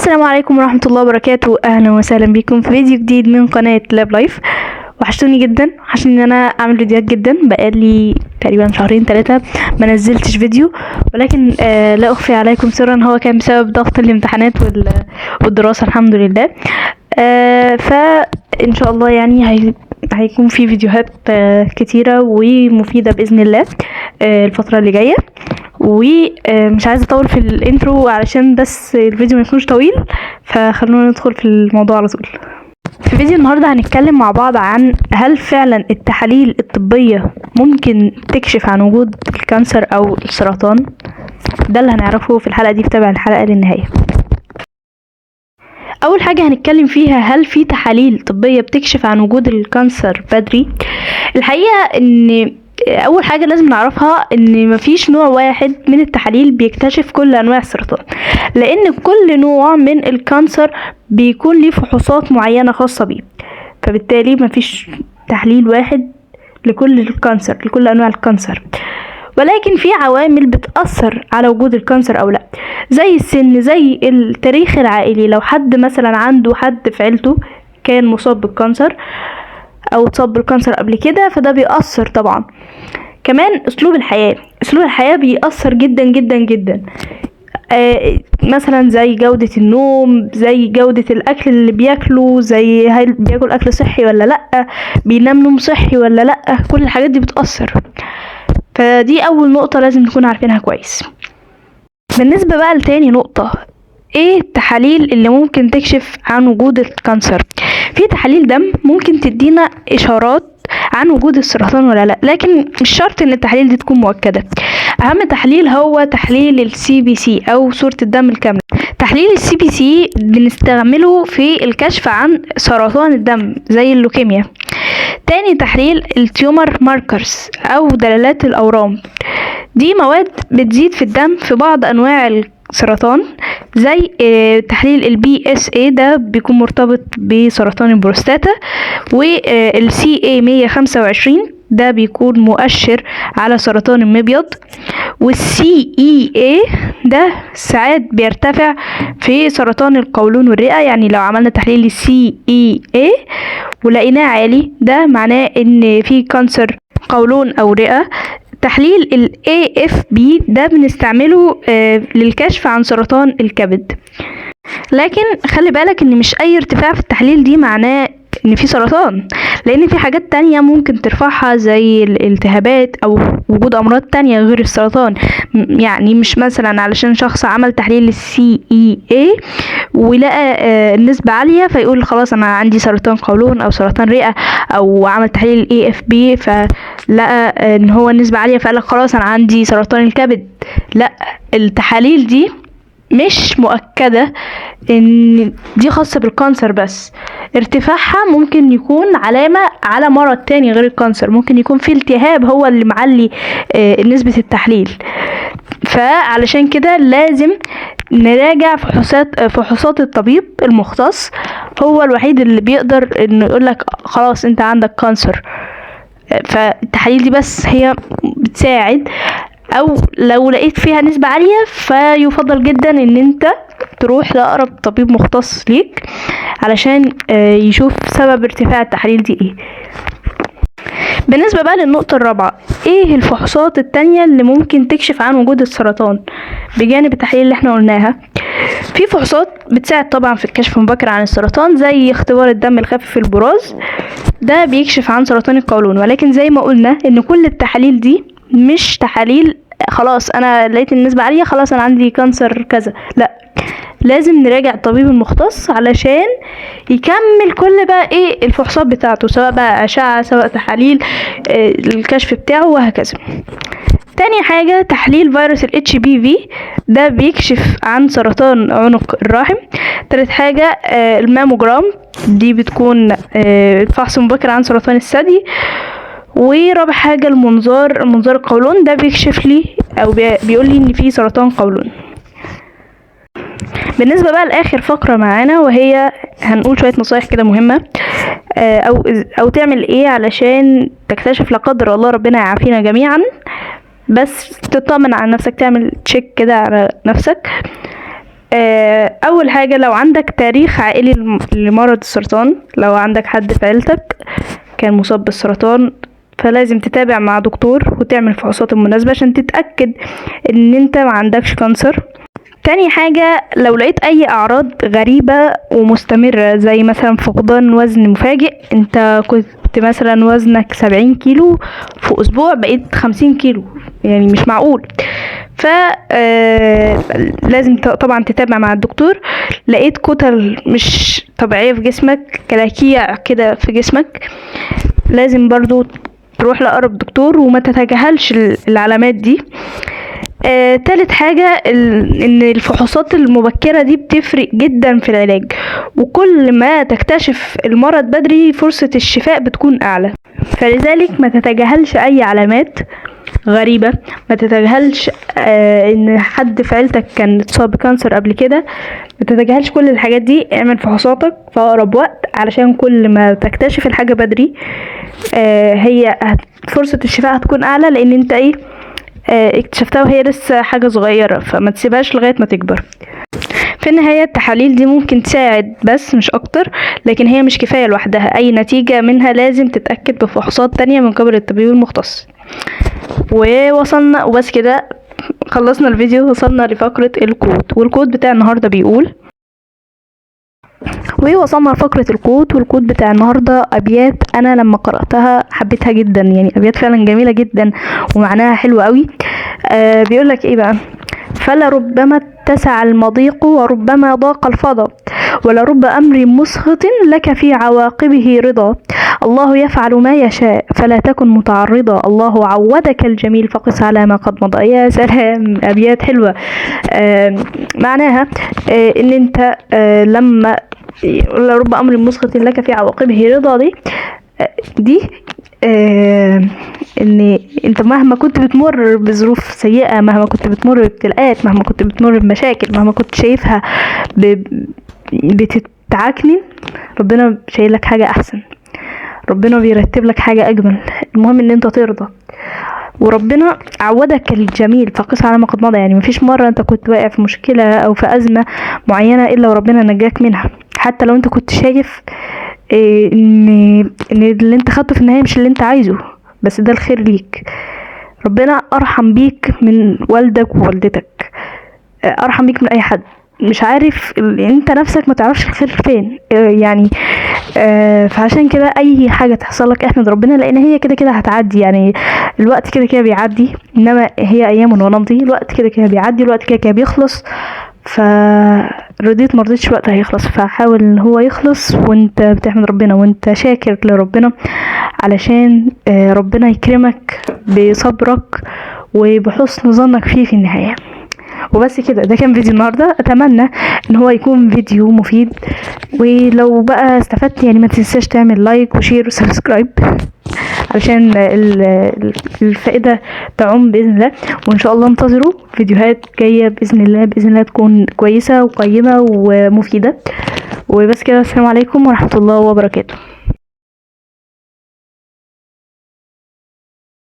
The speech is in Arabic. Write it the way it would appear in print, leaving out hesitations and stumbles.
السلام عليكم ورحمة الله وبركاته. اهلا وسهلا بكم في فيديو جديد من قناة لاب لايف. وحشتوني جدا، وحشتوني ان انا اعمل فيديوهات جدا. بقالي تقريبا شهرين 3 ما نزلتش فيديو، ولكن لا اخفي عليكم سرا، هو كان بسبب ضغط الامتحانات والدراسة الحمد لله. فان شاء الله يعني هيكون في فيديوهات كتيرة ومفيدة بإذن الله الفترة اللي جاية. ومش عايزة اطول في الانترو علشان بس الفيديو ما يكونش طويل، فخلونا ندخل في الموضوع على طول. في فيديو النهاردة هنتكلم مع بعض عن هل فعلا التحاليل الطبية ممكن تكشف عن وجود الكانسر او السرطان. ده اللي هنعرفه في الحلقة دي، بتابع الحلقة للنهاية. اول حاجة هنتكلم فيها، هل في تحاليل طبية بتكشف عن وجود الكانسر بدري؟ الحقيقة ان اول حاجة لازم نعرفها ان مفيش نوع واحد من التحاليل بيكتشف كل انواع السرطان، لان كل نوع من الكانسر بيكون ليه فحوصات معينة خاصة بيه، فبالتالي مفيش تحليل واحد لكل الكانسر، لكل انواع الكانسر. ولكن في عوامل بتأثر على وجود الكانسر او لا، زي السن، زي التاريخ العائلي. لو حد مثلا عنده حد في عيلته كان مصاب بالكانسر او اتصاب بالكانسر قبل كده، فده بيأثر طبعا. كمان اسلوب الحياة بيأثر جدا جدا جدا. مثلا زي جودة النوم، زي جودة الاكل اللي بياكله، زي هل بياكل اكل صحي ولا لا، بينام نوم صحي ولا لا، كل الحاجات دي بتأثر. فدي اول نقطة لازم نكون عارفينها كويس. بالنسبة بقى لتاني نقطة، ايه التحاليل اللي ممكن تكشف عن وجود الكانسر؟ في تحاليل دم ممكن تدينا اشارات عن وجود السرطان ولا لا، لكن مش شرط ان التحاليل دي تكون مؤكدة. اهم تحليل هو تحليل السي بي سي او صورة الدم الكاملة. تحليل السي بي سي بنستعمله في الكشف عن سرطان الدم زي اللوكيميا. تاني تحليل التيومر ماركرز او دلالات الاورام، دي مواد بتزيد في الدم في بعض انواع السرطان، زي تحليل البي اس اي، ده بيكون مرتبط بسرطان البروستاتا، والسي اي 125 ده بيكون مؤشر على سرطان المبيض، والسي اي اي ده ساعات بيرتفع في سرطان القولون والرئة. يعني لو عملنا تحليل السي اي اي ولقيناه عالي، ده معناه ان في كانسر قولون او رئة. تحليل ال AFP ده بنستعمله للكشف عن سرطان الكبد. لكن خلي بالك ان مش اي ارتفاع في التحليل دي معناه ان في سرطان، لان في حاجات تانية ممكن ترفعها زي الالتهابات او وجود امراض تانية غير السرطان. يعني مش مثلا علشان شخص عمل تحليل السي اي اي ولقى النسبة عالية فيقول خلاص انا عندي سرطان قولون او سرطان رئة، او عمل تحليل الاي اف بي فلقى ان هو النسبة عالية فقال لك خلاص انا عندي سرطان الكبد. لا، التحاليل دي مش مؤكدة ان دي خاصة بالكانسر بس. ارتفاعها ممكن يكون علامة على مرض تاني غير الكانسر، ممكن يكون في التهاب هو اللي معلي نسبة التحليل. فعلشان كده لازم نراجع فحوصات الطبيب المختص، هو الوحيد اللي بيقدر انه يقولك خلاص انت عندك كانسر. فالتحاليل دي بس هي بتساعد، او لو لقيت فيها نسبة عالية فيفضل جدا ان انت تروح لأقرب طبيب مختص ليك علشان يشوف سبب ارتفاع التحاليل دي ايه. بالنسبة بقى للنقطة الرابعة، ايه الفحوصات التانية اللي ممكن تكشف عن وجود السرطان بجانب التحاليل اللي احنا قلناها؟ في فحوصات بتساعد طبعا في الكشف المبكر عن السرطان، زي اختبار الدم الخفيف في البراز، ده بيكشف عن سرطان القولون. ولكن زي ما قلنا ان كل التحاليل دي مش تحاليل خلاص انا لقيت النسبة عالية خلاص انا عندي كانسر كذا، لا، لازم نراجع الطبيب المختص علشان يكمل كل بقى ايه الفحوصات بتاعته، سواء بقى اشعة سواء تحاليل الكشف بتاعه وهكذا. تاني حاجة تحليل فيروس ال HPV، ده بيكشف عن سرطان عنق الرحم. تالت حاجة الماموجرام، دي بتكون فحص مبكر عن سرطان الثدي. ورابع حاجة المنظار القولون، ده بيكشف لي او بيقول لي ان في سرطان قولون. بالنسبة بقى لآخر فقرة معانا، وهي هنقول شوية نصايح كده مهمة او تعمل ايه علشان تكتشف لا قدر الله، ربنا يعافينا جميعا، بس تطمن على نفسك، تعمل تشيك كده على نفسك. اول حاجة لو عندك تاريخ عائلي لمرض السرطان، لو عندك حد في عيلتك كان مصاب بالسرطان فلازم تتابع مع دكتور وتعمل الفحوصات المناسبة عشان تتأكد ان انت ما عندكش كانسر. تاني حاجة لو لقيت اي اعراض غريبة ومستمرة زي مثلا فقدان وزن مفاجئ، انت كنت مثلا وزنك 70 كيلو في اسبوع بقيت 50 كيلو، يعني مش معقول. ف لازم طبعا تتابع مع الدكتور. لقيت كتل مش طبيعية في جسمك، كلاكيع كده في جسمك، لازم برضو تروح لأقرب دكتور وما تتجاهلش العلامات دي. تالت حاجة ان الفحوصات المبكرة دي بتفرق جدا في العلاج، وكل ما تكتشف المرض بدري فرصة الشفاء بتكون اعلى. فلذلك ما تتجاهلش اي علامات غريبة، ما تتجاهلش ان حد في عيلتك كان اتصاب بكانسر قبل كده، ما تتجاهلش كل الحاجات دي. اعمل فحوصاتك في اقرب وقت علشان كل ما تكتشف الحاجة بدري هي فرصة الشفاء هتكون اعلى، لان انت اكتشفتها وهي لسه حاجة صغيرة، فما تسيبهاش لغاية ما تكبر. في النهاية التحاليل دي ممكن تساعد بس مش اكتر، لكن هي مش كفاية لوحدها، اي نتيجة منها لازم تتأكد بفحوصات تانية من قبل الطبيب المختص. ووصلنا وبس كده، خلصنا الفيديو، وصلنا لفقرة الكود، والكود بتاع النهاردة بيقول، ووصلنا لفقرة الكود، والكود بتاع النهاردة أبيات أنا لما قرأتها حبيتها جدا، يعني أبيات فعلا جميلة جدا ومعناها حلو قوي. بيقولك ايه بقى: فلربما اتسع المضيق وربما ضاق الفضا، ولرب أمر مسخط لك في عواقبه رضا، الله يفعل ما يشاء فلا تكن متعرضا، الله عودك الجميل فقس على ما قد مضى. يا سلام، أبيات حلوة. معناها ان انت لما رب أمر مسخط لك في عواقبه رضا دي ان انت مهما كنت بتمر بظروف سيئة، مهما كنت بتمر بابتلاءات، مهما كنت بتمر بمشاكل، مهما كنت شايفها بتتعكنن، ربنا شايل لك حاجة احسن، ربنا بيرتب لك حاجة اجمل. المهم ان انت ترضى، وربنا عودك الجميل فقس على ما قد مضى. يعني مفيش مرة انت كنت واقع في مشكلة او في ازمة معينة الا وربنا نجاك منها، حتى لو انت كنت شايف ان اللي انت خدته في النهاية مش اللي انت عايزه، بس ده الخير ليك. ربنا ارحم بيك من والدك ووالدتك، ارحم بيك من اي حد. مش عارف انت نفسك ما تعرفش الخير فين يعني. فعشان كده اي حاجة تحصل لك احمد ربنا، لان هي كده كده هتعدي، يعني الوقت كده كده بيعدي، انما هي ايام ونمضي، الوقت كده كده بيعدي، الوقت كده كده بيخلص. فرضيت مرضيتش الوقت هيخلص، فحاول ان هو يخلص وانت بتحمد ربنا وانت شاكر لربنا، علشان ربنا يكرمك بصبرك وبحسن ظنك فيه في النهاية. وبس كده، ده كان فيديو النهارده، اتمنى ان هو يكون فيديو مفيد، ولو بقى استفدت يعني ما تنساش تعمل لايك وشير وسبسكرايب علشان الفائدة تعم بإذن الله. وإن شاء الله انتظروا فيديوهات جاية بإذن الله تكون كويسة وقيمة ومفيدة. وبس كده، السلام عليكم ورحمة الله وبركاته.